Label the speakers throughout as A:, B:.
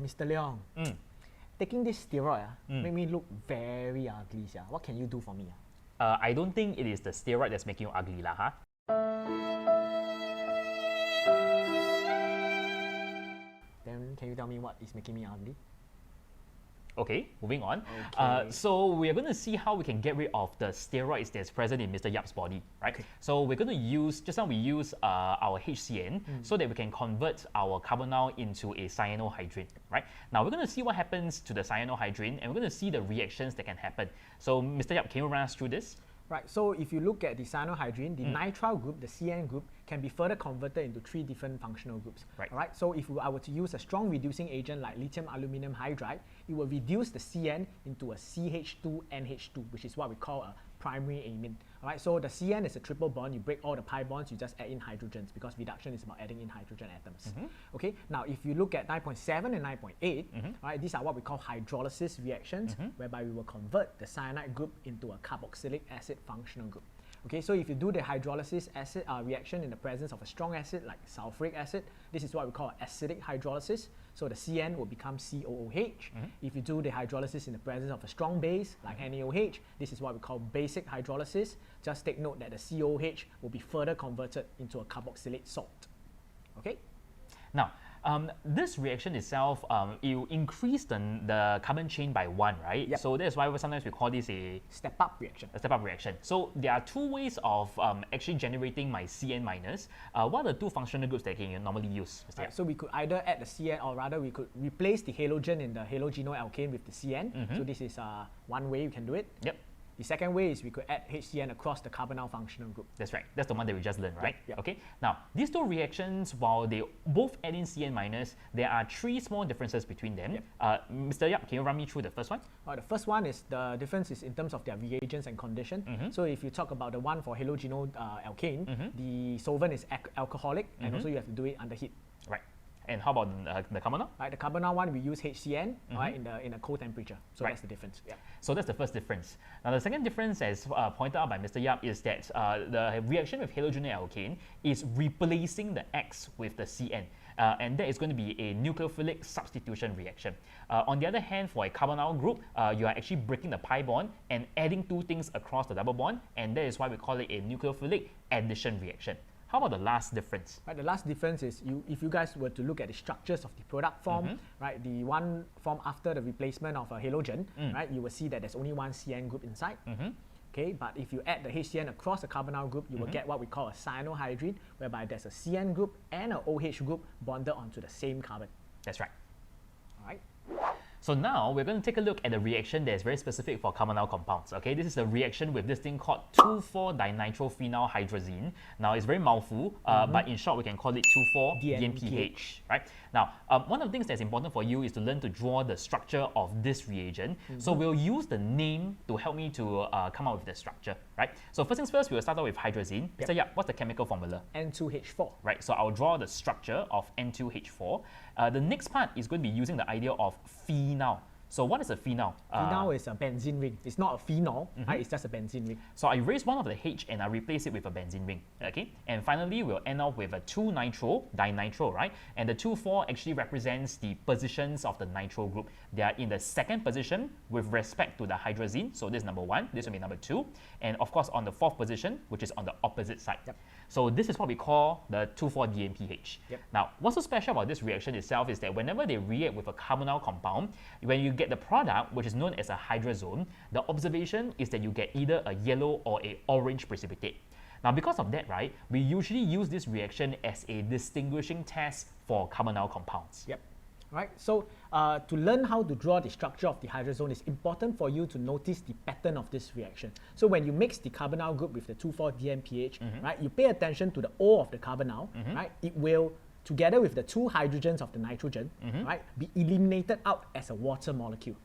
A: Mr. Leong, taking this steroid make me look very ugly. What can you do for me?
B: I don't think it is the steroid that's making you ugly, lah, huh?
A: Then can you tell me what is making me ugly?
B: Okay, moving on.
A: Okay.
B: So we're going to see how we can get rid of the steroids that's present in Mr. Yap's body, right?
A: Okay.
B: So we're going to use, just now we use our HCN so that we can convert our carbonyl into a cyanohydrin, right? Now we're going to see what happens to the cyanohydrin and we're going to see the reactions that can happen. So Mr. Yap, can you run us through this?
A: Right, so if you look at the cyanohydrin, the nitrile group, the CN group, can be further converted into 3 different functional groups.
B: Right.
A: All right, so if I were to use a strong reducing agent like lithium aluminum hydride, it will reduce the CN into a CH2NH2, which is what we call a primary amine. All right, so the CN is a triple bond. You break all the pi bonds, you just add in hydrogens because reduction is about adding in hydrogen atoms. Okay, now if you look at 9.7 and 9.8, all right, these are what we call hydrolysis reactions, whereby we will convert the cyanide group into a carboxylic acid functional group. Okay, so if you do the hydrolysis acid reaction in the presence of a strong acid like sulfuric acid, this is what we call acidic hydrolysis. So the CN will become COOH. If you do the hydrolysis in the presence of a strong base like NaOH, this is what we call basic hydrolysis. Just take note that the COOH will be further converted into a carboxylate salt. Okay?
B: Now, this reaction itself, it will increase the carbon chain by 1, right?
A: Yep.
B: So that's why sometimes we call this a
A: Step-up reaction.
B: step-up reaction. So there are 2 ways of actually generating my CN minus. What are the 2 functional groups that you can normally use, Mr. Yap?
A: So we could either add the CN, or rather we could replace the halogen in the halogenoalkane with the CN. So this is one way you can do it.
B: Yep.
A: The second way is we could add HCN across the carbonyl functional group.
B: That's right. That's the one that we just learned, right?
A: Yep.
B: Okay. Now, these 2 reactions, while they both add in CN minus, there are 3 small differences between them. Mr. Yap, can you run me through the first one?
A: The first one is the difference is in terms of their reagents and condition. So if you talk about the one for halogenoalkane, the solvent is alcoholic, and also you have to do it under heat.
B: Right. And how about the carbonyl?
A: Right, the carbonyl one we use HCN right, in a cold temperature. So that's the difference. Yeah.
B: So that's the first difference. Now the second difference, as pointed out by Mr. Yap, is that the reaction with halogenoalkane is replacing the X with the CN. And that is going to be a nucleophilic substitution reaction. On the other hand, for a carbonyl group, you are actually breaking the pi bond and adding 2 things across the double bond, and that is why we call it a nucleophilic addition reaction. How about the last difference?
A: Right, the last difference is if you guys were to look at the structures of the product form, right, the one form after the replacement of a halogen, right, you will see that there's only one CN group inside. Okay, but if you add the HCN across the carbonyl group, you will get what we call a cyanohydrin, whereby there's a CN group and an OH group bonded onto the same carbon.
B: That's right.
A: All right.
B: So now we're going to take a look at the reaction that is very specific for carbonyl compounds. Okay, this is a reaction with this thing called 2,4-dinitrophenylhydrazine. Now it's very mouthful, but in short we can call it 2,4-DNPH. Right. Now one of the things that's important for you is to learn to draw the structure of this reagent. So we'll use the name to help me to come up with the structure. Right. So first things first, we'll start out with hydrazine. Mr. Yap, what's the chemical formula?
A: N2H4.
B: Right. So I'll draw the structure of N2H4. The next part is going to be using the idea of phenol. So what is a phenol?
A: Phenol is a benzene ring. It's not a phenol, right? It's just a benzene ring.
B: So I erase one of the H and I replace it with a benzene ring. Okay, and finally we'll end up with a 2-nitro-dinitro, right? And the 2,4 actually represents the positions of the nitro group. They are in the second position with respect to the hydrazine. So this is number 1. This will be number 2, and of course on the 4th position, which is on the opposite side. So this is what we call the 2,4-DNPH. Now, what's so special about this reaction itself is that whenever they react with a carbonyl compound, when you get the product, which is known as a hydrazone, the observation is that you get either a yellow or a orange precipitate. Now, because of that, right, we usually use this reaction as a distinguishing test for carbonyl compounds.
A: Right, so to learn how to draw the structure of the hydrazone, it's important for you to notice the pattern of this reaction. So when you mix the carbonyl group with the 2,4-DNPH, right, you pay attention to the O of the carbonyl, right, it will, together with the 2 hydrogens of the nitrogen, right, be eliminated out as a water molecule.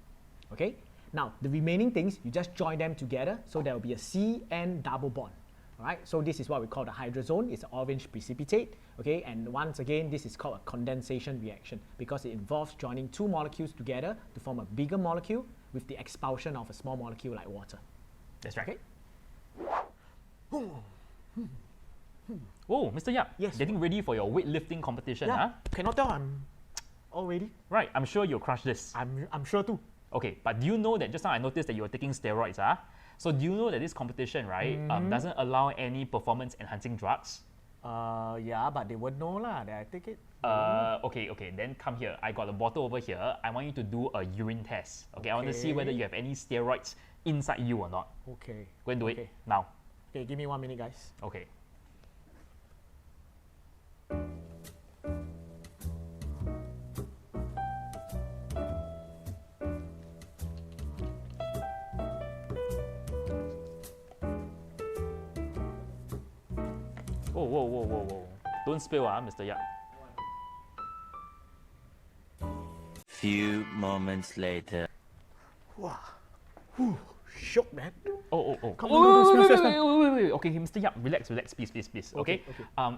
A: Okay, now the remaining things, you just join them together, so there will be a CN double bond. Alright, so this is what we call the hydrazone. It's an orange precipitate. Okay, and once again, this is called a condensation reaction because it involves joining 2 molecules together to form a bigger molecule with the expulsion of a small molecule like water.
B: That's right.
A: Okay.
B: Oh, Mr. Yap,
A: yes,
B: getting ready for your weightlifting competition, huh?
A: Cannot tell I'm already.
B: Right, I'm sure you'll crush this.
A: I'm sure too.
B: Okay, but do you know that just now I noticed that you were taking steroids, huh? So do you know that this competition, right, doesn't allow any performance-enhancing drugs?
A: Yeah, but they won't know lah that I take it.
B: Okay, then come here. I got a bottle over here. I want you to do a urine test. Okay, I want to see whether you have any steroids inside you or not.
A: Okay.
B: Go and do it now.
A: Okay, give me 1 minute, guys.
B: Okay. Whoa. Don't spill, Mr. Yap.
C: Few moments later.
A: Wow. Whew. Shook, man.
B: Come
A: on,
B: wait. Okay, Mr. Yap, relax, please. Okay.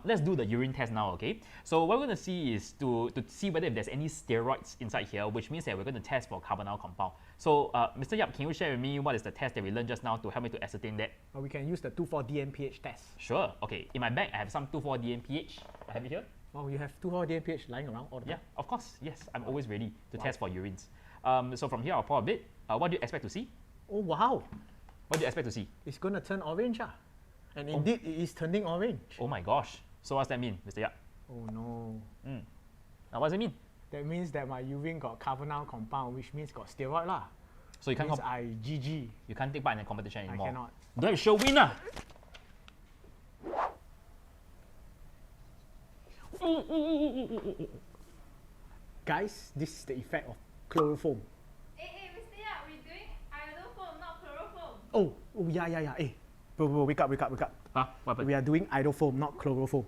B: Let's do the urine test now. Okay. So what we're going to see is to see whether if there's any steroids inside here, which means that we're going to test for carbonyl compound. So, Mr. Yap, can you share with me what is the test that we learned just now to help me to ascertain that?
A: We can use the 2,4-DNPH test.
B: Sure. Okay. In my bag, I have some 2,4-DNPH. I have it here.
A: Oh, you have 2,4-DNPH lying around all the time?
B: Yeah, of course. Yes, I'm always ready to test for urines. So from here, I'll pour a bit. What do you expect to see?
A: Oh, wow.
B: What do you expect to see?
A: It's going to turn orange, and indeed, it is turning orange.
B: Oh my gosh. So what's that mean, Mr. Yap?
A: Oh no.
B: Now what does it mean?
A: That means that my urine got carbonyl compound, which means got steroid lah.
B: So you can't
A: GG.
B: You can't take part in the competition anymore.
A: I cannot.
B: Don't have show winner.
A: Guys, this is the effect of chloroform.
D: Hey, Mr. Yap, we're doing iodoform, not chloroform.
A: Oh, yeah. Hey, bro, wake up.
B: Huh? What happened?
A: We are doing iodoform, not chloroform.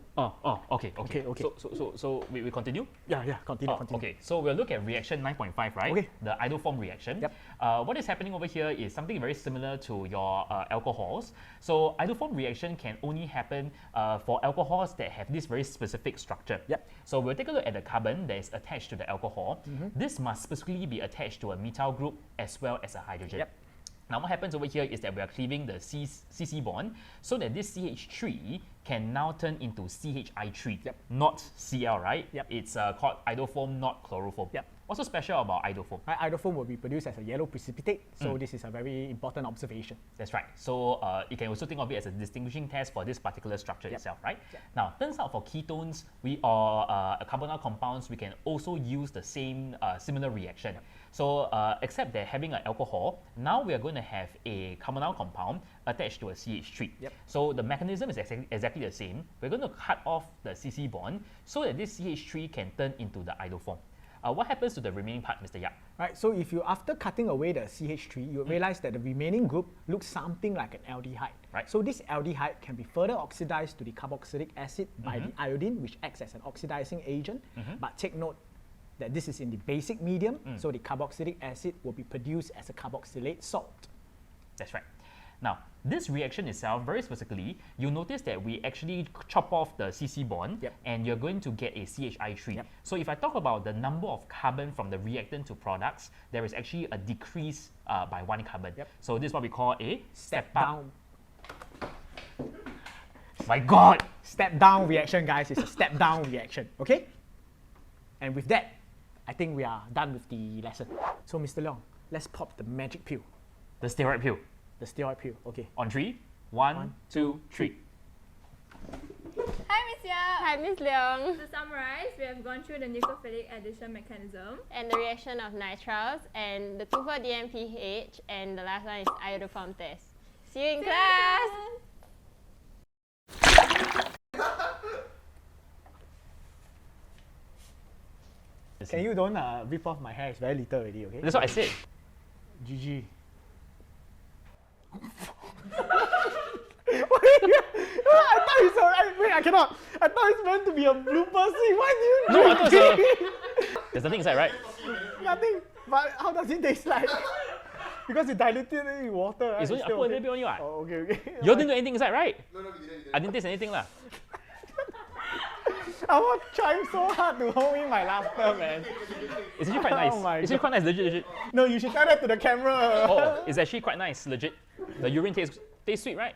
B: Okay. So we continue?
A: Yeah, continue.
B: Okay, so we'll look at reaction 9.5, right?
A: Okay.
B: The iodoform reaction.
A: Yep.
B: What is happening over here is something very similar to your alcohols. So iodoform reaction can only happen for alcohols that have this very specific structure.
A: Yep.
B: So we'll take a look at the carbon that is attached to the alcohol. This must specifically be attached to a methyl group as well as a hydrogen.
A: Yep.
B: Now what happens over here is that we are cleaving the CC bond so that this CH3 can now turn into CHI3, not Cl, right?
A: Yep.
B: It's called iodoform, not chloroform.
A: Yep.
B: What's so special about iodoform?
A: Iodoform will be produced as a yellow precipitate, so this is a very important observation.
B: That's right. So you can also think of it as a distinguishing test for this particular structure itself, right? Now, turns out for ketones, carbonyl compounds, we can also use the same similar reaction. So except that having an alcohol, now we are going to have a carbonyl compound attached to a CH3. So the mechanism is exactly the same. We're going to cut off the CC bond so that this CH3 can turn into the iodoform. What happens to the remaining part, Mr. Yap?
A: Right, so if you, after cutting away the CH3, you realize that the remaining group looks something like an aldehyde.
B: Right.
A: So this aldehyde can be further oxidized to the carboxylic acid by the iodine, which acts as an oxidizing agent. But take note that this is in the basic medium, so the carboxylic acid will be produced as a carboxylate salt.
B: That's right. Now, this reaction itself, very specifically, you'll notice that we actually chop off the CC bond and you're going to get a CHI3. So if I talk about the number of carbon from the reactant to products, there is actually a decrease by 1 carbon. So this is what we call a step down. My God!
A: Step down reaction, guys. It's a step down reaction, okay? And with that, I think we are done with the lesson. So Mr. Leong, let's pop the magic pill.
B: The steroid pill.
A: The steroid pill, okay.
B: On 3, 1, 2, 3.
D: Hi, Miss Yap.
E: Hi, Miss Leong.
D: To summarize, we have gone through the nucleophilic addition mechanism.
E: And the reaction of nitriles and the 2,4-DNPH, and the last one is iodoform test. See you in class.
A: Can you don't rip off my hair? It's very little already, okay?
B: That's what I said.
A: GG. Wait, I cannot. I thought it's meant to be a blooper scene. Why do you
B: No, I thought
A: drink
B: it's there's nothing inside, right?
A: Nothing. But how does it taste like? Because you diluted it in water, right?
B: It's only, I put a little bit only, what?
A: Oh, okay.
B: You didn't do anything inside, right? No, we didn't. I didn't taste anything, lah.
A: I was trying so hard to hold in my laughter, man.
B: It's actually quite nice.
A: Oh my
B: It's actually quite nice, legit.
A: No, you should tell that to the camera.
B: Oh, it's actually quite nice, legit. The urine tastes sweet, right?